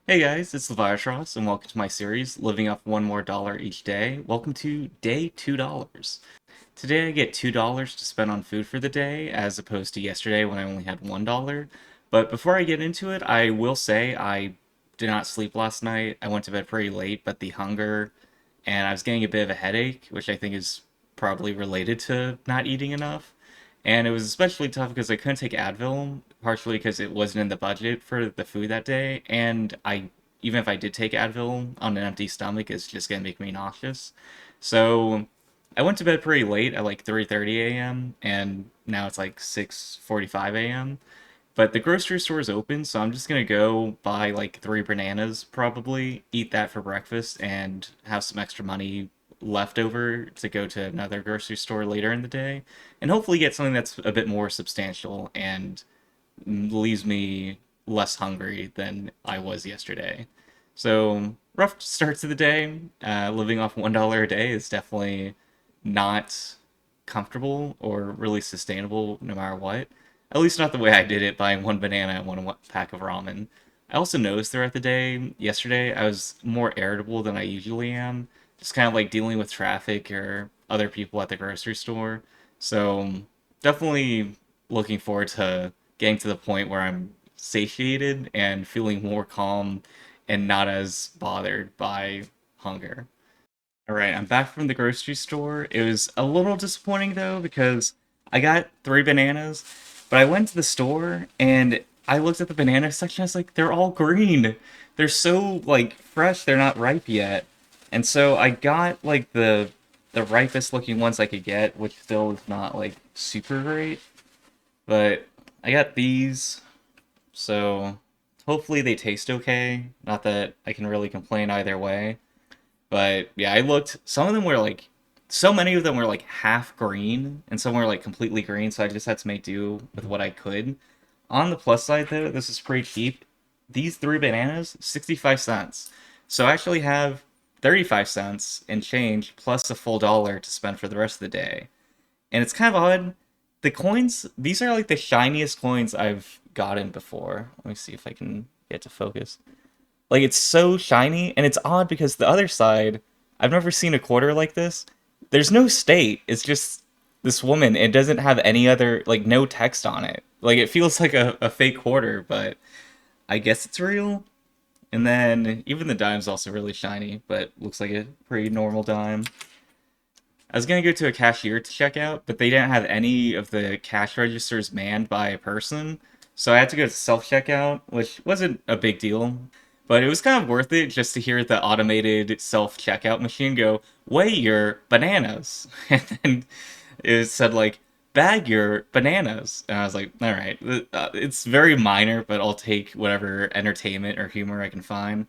Hey guys, it's Leviatros, and welcome to my series, Living Off One More Dollar Each Day. Welcome to day $2. Today I get $2 to spend on food for the day, as opposed to yesterday when I only had $1. But before I get into it, I will say I did not sleep last night. I went to bed pretty late, but the hunger, and I was getting a bit of a headache, which I think is probably related to not eating enough. And it was especially tough because I couldn't take Advil, partially because it wasn't in the budget for the food that day, and even if I did take Advil on an empty stomach, it's just gonna make me nauseous. So I went to bed pretty late at like 3:30 a.m. and now it's like 6:45 a.m. But the grocery store is open, so I'm just gonna go buy like three bananas, probably eat that for breakfast, and have some extra money left over to go to another grocery store later in the day, and hopefully get something that's a bit more substantial and leaves me less hungry than I was yesterday. So rough start to the day. Living off $1 a day is definitely not comfortable or really sustainable no matter what. At least not the way I did it, buying one banana and one pack of ramen. I also noticed throughout the day, yesterday, I was more irritable than I usually am. Just kind of like dealing with traffic or other people at the grocery store. So definitely looking forward to getting to the point where I'm satiated and feeling more calm and not as bothered by hunger. All right, I'm back from the grocery store. It was a little disappointing though because I got three bananas, but I went to the store and I looked at the banana section. I was like, they're all green. They're so like fresh. They're not ripe yet, and so I got like the ripest looking ones I could get, which still is not like super great. But I got these, so hopefully they taste okay. Not that I can really complain either way. But yeah, I looked. Some of them were like, so many of them were like half green, and some were like completely green. So I just had to make do with what I could. On the plus side, though, this is pretty cheap. These three bananas, 65 cents. So I actually have 35 cents in change plus a full dollar to spend for the rest of the day. And it's kind of odd. The coins, these are like the shiniest coins I've gotten before. Let me see if I can get to focus. Like it's so shiny, and it's odd because the other side, I've never seen a quarter like this. There's no state. It's just this woman. It doesn't have any other like no text on it. Like it feels like a fake quarter, but I guess it's real. And then even the dime's also really shiny, but looks like a pretty normal dime. I was gonna go to a cashier to check out, but they didn't have any of the cash registers manned by a person, so I had to go to self checkout, which wasn't a big deal, but it was kind of worth it just to hear the automated self checkout machine go, "Weigh your bananas," and then it said like, "Bag your bananas," and I was like, "All right, it's very minor, but I'll take whatever entertainment or humor I can find."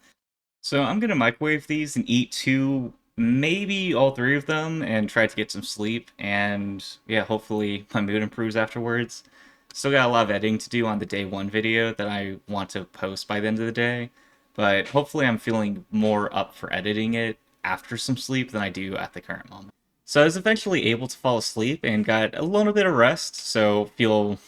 So I'm gonna microwave these and eat two, maybe all three of them, and try to get some sleep. And yeah, hopefully my mood improves afterwards. Still got a lot of editing to do on the day one video that I want to post by the end of the day. But hopefully I'm feeling more up for editing it after some sleep than I do at the current moment. So I was eventually able to fall asleep and got a little bit of rest, so feel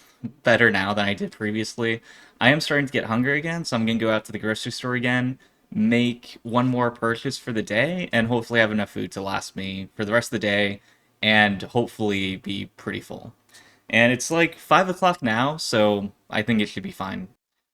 better now than I did previously. I am starting to get hungry again, so I'm gonna go out to the grocery store again, make one more purchase for the day, and hopefully have enough food to last me for the rest of the day, and hopefully be pretty full. And it's like 5 o'clock now, so I think it should be fine.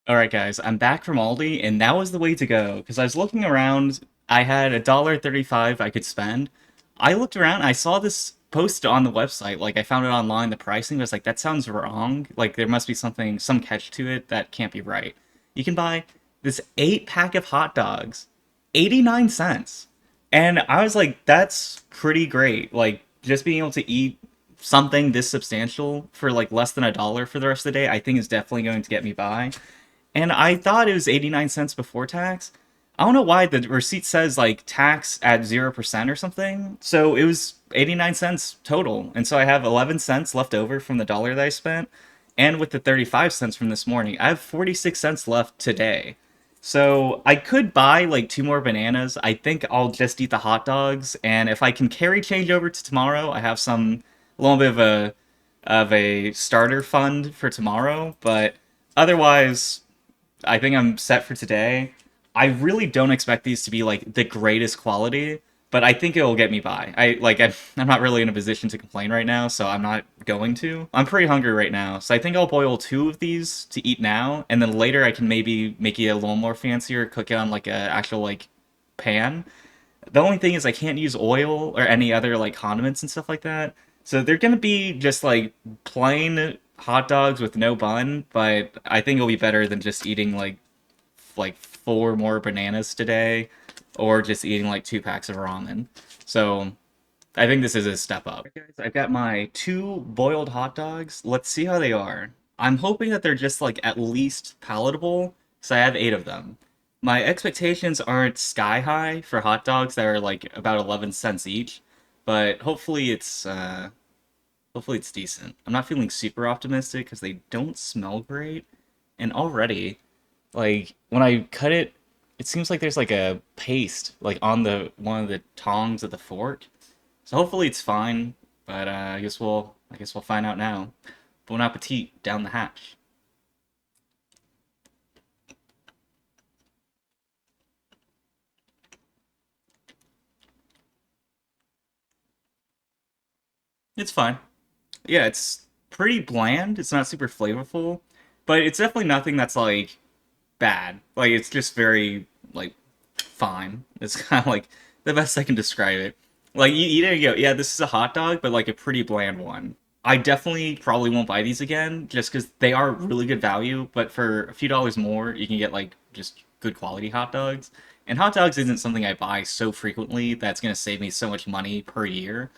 Alright, guys, I'm back from Aldi, and that was the way to go. Because I was looking around, I had $1.35 I could spend. I looked around, I saw this posted on the website, like I found it online, the pricing was like, that sounds wrong. Like there must be something, some catch to it that can't be right. You can buy this 8 pack of hot dogs, 89 cents. And I was like, that's pretty great. Like just being able to eat something this substantial for like less than a dollar for the rest of the day, I think is definitely going to get me by. And I thought it was 89 cents before tax. I don't know why the receipt says like tax at 0% or something. So it was 89 cents total. And so I have 11 cents left over from the dollar that I spent. And with the 35 cents from this morning, I have 46 cents left today. So I could buy like two more bananas. I think I'll just eat the hot dogs. And if I can carry change over to tomorrow, I have some, a little bit of a starter fund for tomorrow. But otherwise, I think I'm set for today. I really don't expect these to be like the greatest quality, but I think it'll get me by. I'm not really in a position to complain right now, so I'm not going to. I'm pretty hungry right now, so I think I'll boil two of these to eat now, and then later I can maybe make it a little more fancier, cook it on like a actual like pan. The only thing is I can't use oil or any other like condiments and stuff like that. So they're gonna be just like plain hot dogs with no bun, but I think it'll be better than just eating like four more bananas today, or just eating like 2 packs of ramen. So I think this is a step up. Right, guys, I've got my two boiled hot dogs. Let's see how they are. I'm hoping that they're just like at least palatable, so I have 8 of them. My expectations aren't sky high for hot dogs that are like about 11 cents each, but hopefully it's decent. I'm not feeling super optimistic because they don't smell great, and already like when I cut it, it seems like there's like a paste like on the one of the tongs of the fork. So hopefully it's fine, but I guess we'll find out now. Bon appetit down the hatch. It's fine. Yeah, it's pretty bland. It's not super flavorful, but it's definitely nothing that's like bad. Like it's just very like fine. It's kind of like the best I can describe it. Like you eat it and you go, yeah, this is a hot dog, but like a pretty bland one. I definitely probably won't buy these again just because they are really good value, but for a few dollars more, you can get like just good quality hot dogs. And hot dogs isn't something I buy so frequently that's going to save me so much money per year.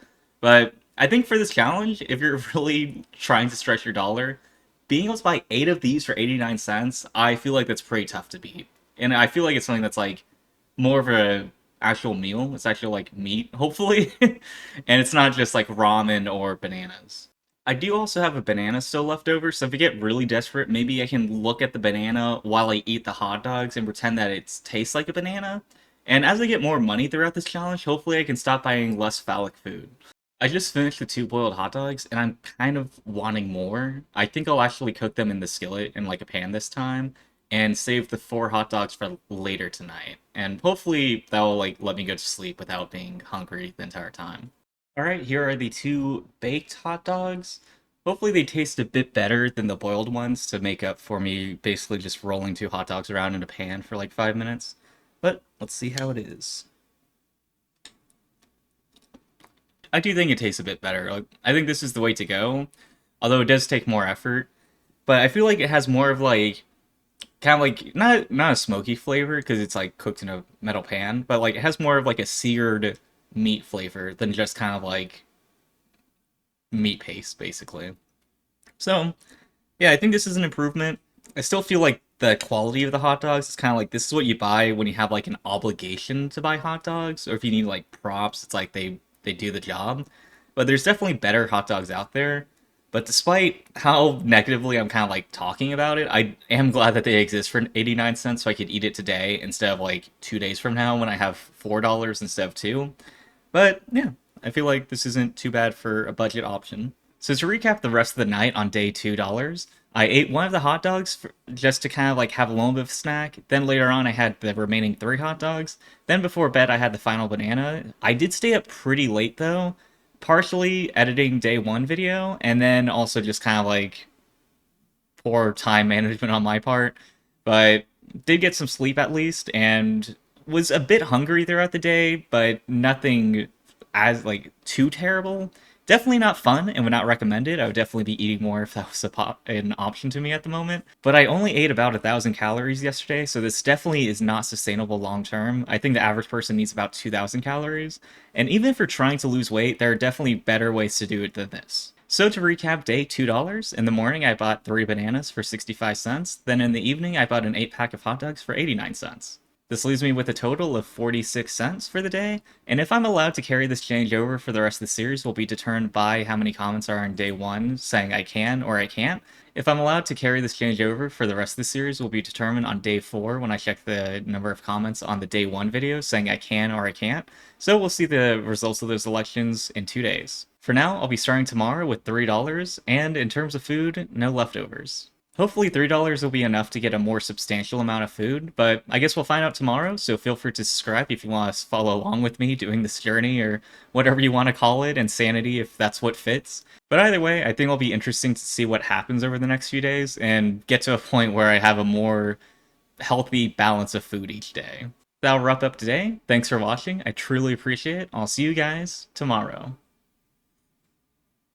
But I think for this challenge, if you're really trying to stretch your dollar, being able to buy 8 of these for 89 cents, I feel like that's pretty tough to beat. And I feel like it's something that's like more of a actual meal. It's actually like meat, hopefully. And it's not just like ramen or bananas. I do also have a banana still left over, so if I get really desperate, maybe I can look at the banana while I eat the hot dogs and pretend that it tastes like a banana. And as I get more money throughout this challenge, hopefully I can stop buying less phallic food. I just finished the two boiled hot dogs, and I'm kind of wanting more. I think I'll actually cook them in the skillet in like a pan this time, and save the 4 hot dogs for later tonight. And hopefully that'll like let me go to sleep without being hungry the entire time. All right, here are the two baked hot dogs. Hopefully they taste a bit better than the boiled ones to make up for me basically just rolling 2 hot dogs around in a pan for like 5 minutes. But let's see how it is. I do think it tastes a bit better. Like, I think this is the way to go, although it does take more effort. But I feel like it has more of like kind of like not a smoky flavor because it's like cooked in a metal pan, but like it has more of like a seared meat flavor than just kind of like meat paste basically. So yeah, I think this is an improvement. I still feel like the quality of the hot dogs is kind of like this is what you buy when you have like an obligation to buy hot dogs, or if you need like props, it's like they do the job. But there's definitely better hot dogs out there. But despite how negatively I'm kind of like talking about it, I am glad that they exist for 89 cents so I could eat it today instead of like 2 days from now when I have $4 instead of two. But yeah, I feel like this isn't too bad for a budget option. So to recap the rest of the night on day $2, I ate one of the hot dogs just to kind of like have a little bit of snack. Then later on, I had the remaining 3 hot dogs. Then before bed, I had the final banana. I did stay up pretty late though, partially editing day one video, and then also just kind of like poor time management on my part. But did get some sleep at least, and was a bit hungry throughout the day, but nothing as like too terrible. Definitely not fun and would not recommend it. I would definitely be eating more if that was an option to me at the moment. But I only ate about 1,000 calories yesterday, so this definitely is not sustainable long term. I think the average person needs about 2,000 calories. And even if you're trying to lose weight, there are definitely better ways to do it than this. So to recap, day $2. In the morning, I bought 3 bananas for 65 cents. Then in the evening, I bought an 8 pack of hot dogs for 89 cents. This leaves me with a total of 46 cents for the day, and if I'm allowed to carry this change over for the rest of the series will be determined by how many comments are on day 1 saying I can or I can't. If I'm allowed to carry this change over for the rest of the series will be determined on day 4 when I check the number of comments on the day 1 video saying I can or I can't, so we'll see the results of those elections in 2 days. For now, I'll be starting tomorrow with $3, and in terms of food, no leftovers. Hopefully $3 will be enough to get a more substantial amount of food, but I guess we'll find out tomorrow, so feel free to subscribe if you want to follow along with me doing this journey, or whatever you want to call it, insanity if that's what fits. But either way, I think it'll be interesting to see what happens over the next few days, and get to a point where I have a more healthy balance of food each day. That'll wrap up today. Thanks for watching, I truly appreciate it. I'll see you guys tomorrow.